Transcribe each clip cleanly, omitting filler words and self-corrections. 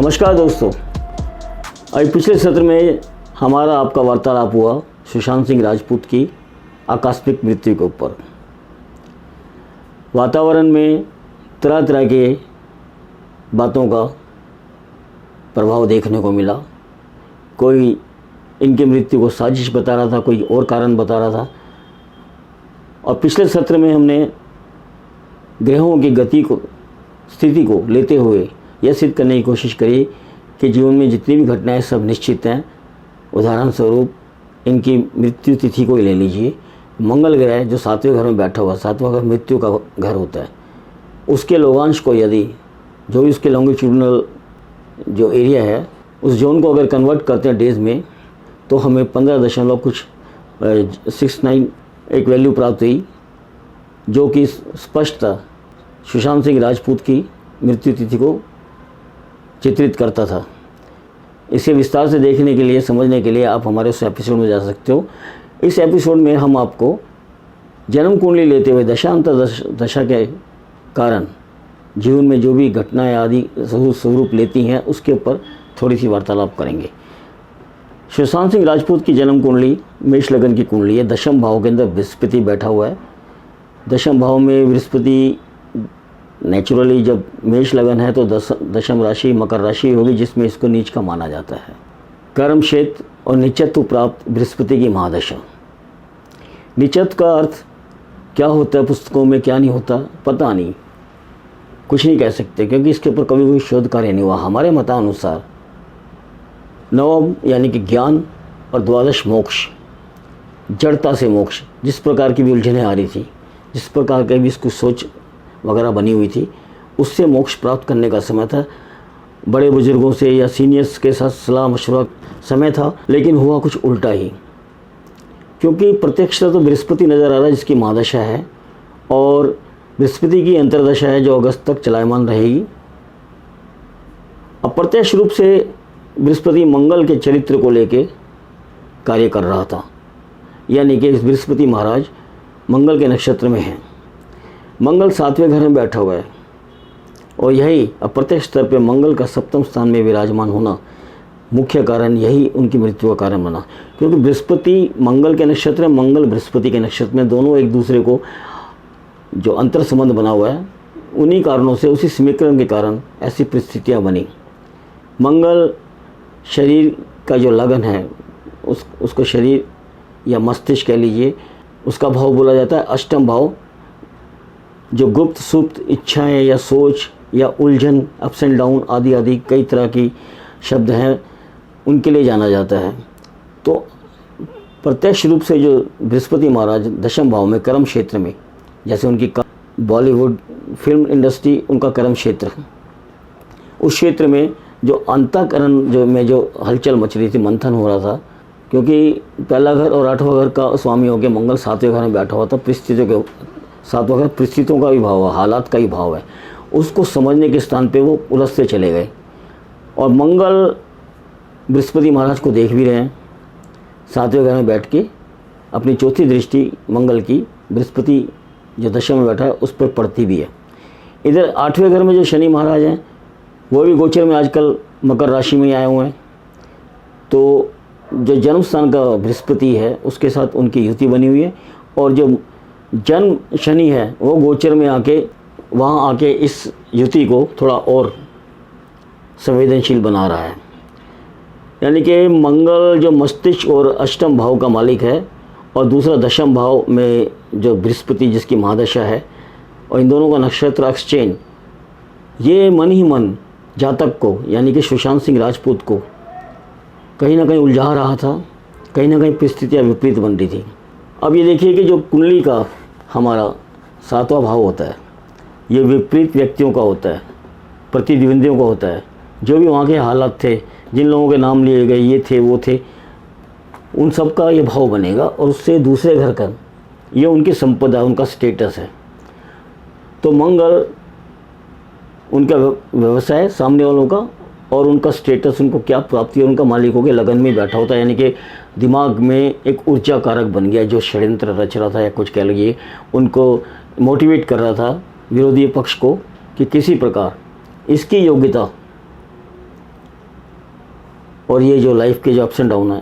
नमस्कार दोस्तों, अभी पिछले सत्र में हमारा आपका वार्तालाप हुआ सुशांत सिंह राजपूत की आकस्मिक मृत्यु के ऊपर। वातावरण में तरह तरह के बातों का प्रभाव देखने को मिला। कोई इनकी मृत्यु को साजिश बता रहा था, कोई और कारण बता रहा था। और पिछले सत्र में हमने ग्रहों की गति को, स्थिति को लेते हुए यह सिद्ध करने की कोशिश करी कि जीवन में जितनी भी घटनाएं सब निश्चित हैं। उदाहरण स्वरूप इनकी मृत्यु तिथि को ही ले लीजिए। मंगल ग्रह जो 7वें घर में बैठा हुआ, 7वां घर मृत्यु का घर होता है, उसके लोगांश को यदि जो भी उसके लॉन्गिट्यूडनल जो एरिया है उस जोन को अगर कन्वर्ट करते हैं डेज में, तो हमें 15.69 एक वैल्यू प्राप्त हुई, जो कि स्पष्ट सुशांत सिंह राजपूत की मृत्यु तिथि को चित्रित करता था। इसे विस्तार से देखने के लिए, समझने के लिए आप हमारे उस एपिसोड में जा सकते हो। इस एपिसोड में हम आपको जन्म कुंडली लेते हुए दशांतर दशा के कारण जीवन में जो भी घटनाएं आदि स्वरूप लेती हैं उसके ऊपर थोड़ी सी वार्तालाप करेंगे। सुशांत सिंह राजपूत की जन्म कुंडली मेष लगन की कुंडली है। दशम भाव के अंदर बृहस्पति बैठा हुआ है। दशम भाव में बृहस्पति नेचुरली जब मेष लगन है तो दशम राशि मकर राशि होगी, जिसमें इसको नीच का माना जाता है। कर्म क्षेत्र और निचत्व प्राप्त बृहस्पति की महादशा। निचत्व का अर्थ क्या होता है पुस्तकों में, क्या नहीं होता पता नहीं, कुछ नहीं कह सकते, क्योंकि इसके ऊपर कभी कोई शोध कार्य नहीं हुआ। हमारे मतानुसार नवम यानी कि ज्ञान और द्वादश मोक्ष, जड़ता से मोक्ष, जिस प्रकार की भी उलझनें आ रही थी, जिस प्रकार की भी इसको सोच वगैरह बनी हुई थी, उससे मोक्ष प्राप्त करने का समय था। बड़े बुजुर्गों से या सीनियर्स के साथ सलाह मशवरा समय था, लेकिन हुआ कुछ उल्टा ही। क्योंकि प्रत्यक्ष तो बृहस्पति नज़र आ रहा है जिसकी महादशा है, और बृहस्पति की अंतर्दशा है जो अगस्त तक चलायमान रहेगी। अप्रत्यक्ष रूप से बृहस्पति मंगल के चरित्र को लेके कार्य कर रहा था, यानी कि बृहस्पति महाराज मंगल के नक्षत्र में हैं। मंगल 7वें घर में बैठा हुआ है, और यही अप्रत्यक्ष स्तर पर मंगल का सप्तम स्थान में विराजमान होना मुख्य कारण, यही उनकी मृत्यु का कारण बना। क्योंकि बृहस्पति मंगल के नक्षत्र में, मंगल बृहस्पति के नक्षत्र में, दोनों एक दूसरे को जो अंतर संबंध बना हुआ है, उन्हीं कारणों से, उसी समीकरण के कारण ऐसी परिस्थितियाँ बनी। मंगल शरीर का जो लगन है उसको शरीर या मस्तिष्क कह लीजिए, उसका भाव बोला जाता है अष्टम भाव, जो गुप्त सुप्त इच्छाएं या सोच या उलझन, अप्स एंड डाउन आदि आदि कई तरह की शब्द हैं, उनके लिए जाना जाता है। तो प्रत्यक्ष रूप से जो बृहस्पति महाराज दशम भाव में कर्म क्षेत्र में, जैसे उनकी बॉलीवुड फिल्म इंडस्ट्री उनका कर्म क्षेत्र, उस क्षेत्र में जो अंतःकरण जो हलचल मच रही थी, मंथन हो रहा था, क्योंकि पहला घर और 8वां घर का स्वामी हो के मंगल 7वें घर में बैठा हुआ था। परिस्थितियों के 7वां घर परिस्थितियों का भी भाव है, हालात का ही भाव है। उसको समझने के स्थान पे वो उलझते चले गए, और मंगल बृहस्पति महाराज को देख भी रहे हैं 7वें घर में बैठ के। अपनी चौथी दृष्टि मंगल की बृहस्पति जो दशा में बैठा है उस पर पड़ती भी है। इधर 8वें घर में जो शनि महाराज हैं वो भी गोचर में आजकल मकर राशि में आए हुए हैं। तो जो जन्म स्थान का बृहस्पति है उसके साथ उनकी युति बनी हुई है, और जो जन्म शनि है वो गोचर में आके वहाँ आके इस युति को थोड़ा और संवेदनशील बना रहा है। यानी कि मंगल जो मस्तिष्क और अष्टम भाव का मालिक है, और दूसरा दशम भाव में जो बृहस्पति जिसकी महादशा है, और इन दोनों का नक्षत्र एक्सचेंज, ये मन ही मन जातक को, यानी कि सुशांत सिंह राजपूत को कहीं ना कहीं उलझा रहा था, कहीं ना कहीं परिस्थितियाँ विपरीत बन रही थी। अब ये देखिए कि जो कुंडली का हमारा 7वां भाव होता है, ये विपरीत व्यक्तियों का होता है, प्रतिद्वंदियों का होता है। जो भी वहाँ के हालात थे, जिन लोगों के नाम लिए गए, ये थे वो थे, उन सब का ये भाव बनेगा, और उससे दूसरे घर का ये उनकी संपदा, उनका स्टेटस है। तो मंगल उनका व्यवसाय सामने वालों का, और उनका स्टेटस, उनको क्या प्राप्ति है, उनका मालिकों के लगन में बैठा होता है। यानी कि दिमाग में एक ऊर्जा कारक बन गया, जो षड्यंत्र रच रहा था या कुछ कह लीजिए, उनको मोटिवेट कर रहा था विरोधी पक्ष को कि किसी प्रकार इसकी योग्यता और ये जो लाइफ के जो अप्स एंड डाउन है,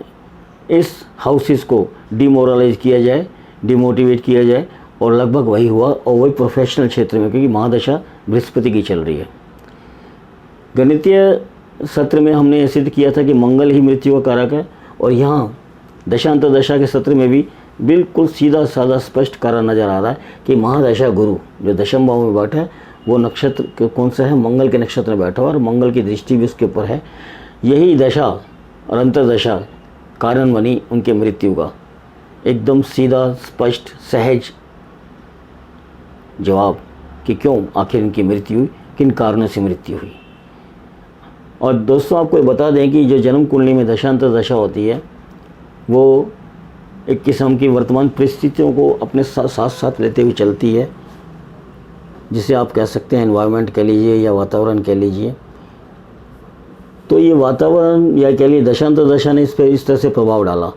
इस हाउसेस को डिमोरलाइज किया जाए, डिमोटिवेट किया जाए, और लगभग वही हुआ, और वही प्रोफेशनल क्षेत्र में, क्योंकि महादशा बृहस्पति की चल रही है। गणितीय सत्र में हमने सिद्ध किया था कि मंगल ही मृत्यु का कारक है, और यहाँ दशांतर दशा के सत्र में भी बिल्कुल सीधा साधा स्पष्ट कारण नजर आ रहा है कि महादशा गुरु जो दशम भाव में बैठा है वो नक्षत्र कौन सा है, मंगल के नक्षत्र में बैठा हुआ, और मंगल की दृष्टि भी उसके ऊपर है। यही दशा और अंतर्दशा कारण बनी उनके मृत्यु का। एकदम सीधा स्पष्ट सहज जवाब कि क्यों आखिर इनकी मृत्यु हुई, किन कारणों से मृत्यु हुई। और दोस्तों आपको बता दें कि जो जन्म कुंडली में दशांतर दशा होती है वो एक किस्म की वर्तमान परिस्थितियों को अपने साथ साथ लेते हुए चलती है, जिसे आप कह सकते हैं एनवायरनमेंट कह लीजिए या वातावरण कह लीजिए। तो ये वातावरण या कह लीजिए दशांतर दशा ने इस पर इस तरह से प्रभाव डाला।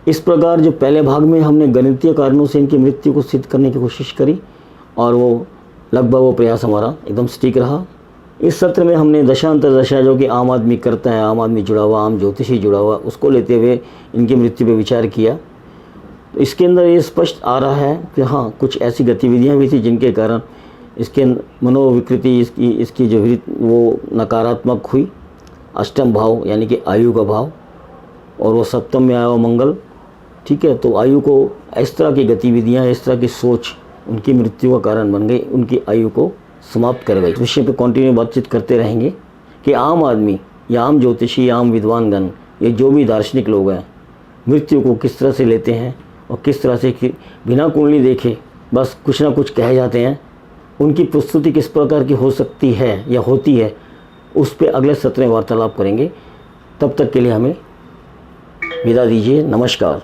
इस प्रकार जो पहले भाग में हमने गणितीय कारणों से इनकी मृत्यु को सिद्ध करने की कोशिश करी, और वो लगभग वो प्रयास हमारा एकदम सटीक रहा। इस सत्र में हमने दशांतर दशा जो कि आम आदमी करता है, आम आदमी जुड़ा हुआ, आम ज्योतिषी जुड़ा हुआ, उसको लेते हुए इनकी मृत्यु पर विचार किया। तो इसके अंदर ये स्पष्ट आ रहा है कि हाँ, कुछ ऐसी गतिविधियाँ भी थी जिनके कारण इसके मनोविकृति इसकी जो वो नकारात्मक हुई। अष्टम भाव यानी कि आयु का भाव, और वो सप्तम में आया हुआ मंगल, ठीक है। तो आयु को इस तरह की गतिविधियाँ, इस तरह की सोच उनकी मृत्यु का कारण बन गई, उनकी आयु को समाप्त कर गई। इस विषय पर कंटिन्यू बातचीत करते रहेंगे कि आम आदमी या आम ज्योतिषी, आम विद्वानगण, ये जो भी दार्शनिक लोग हैं मृत्यु को किस तरह से लेते हैं, और किस तरह से बिना कुंडली देखे बस कुछ ना कुछ कह जाते हैं। उनकी प्रस्तुति किस प्रकार की हो सकती है या होती है, उस पर अगले सत्र में वार्तालाप करेंगे। तब तक के लिए हमें विदा दीजिए। नमस्कार।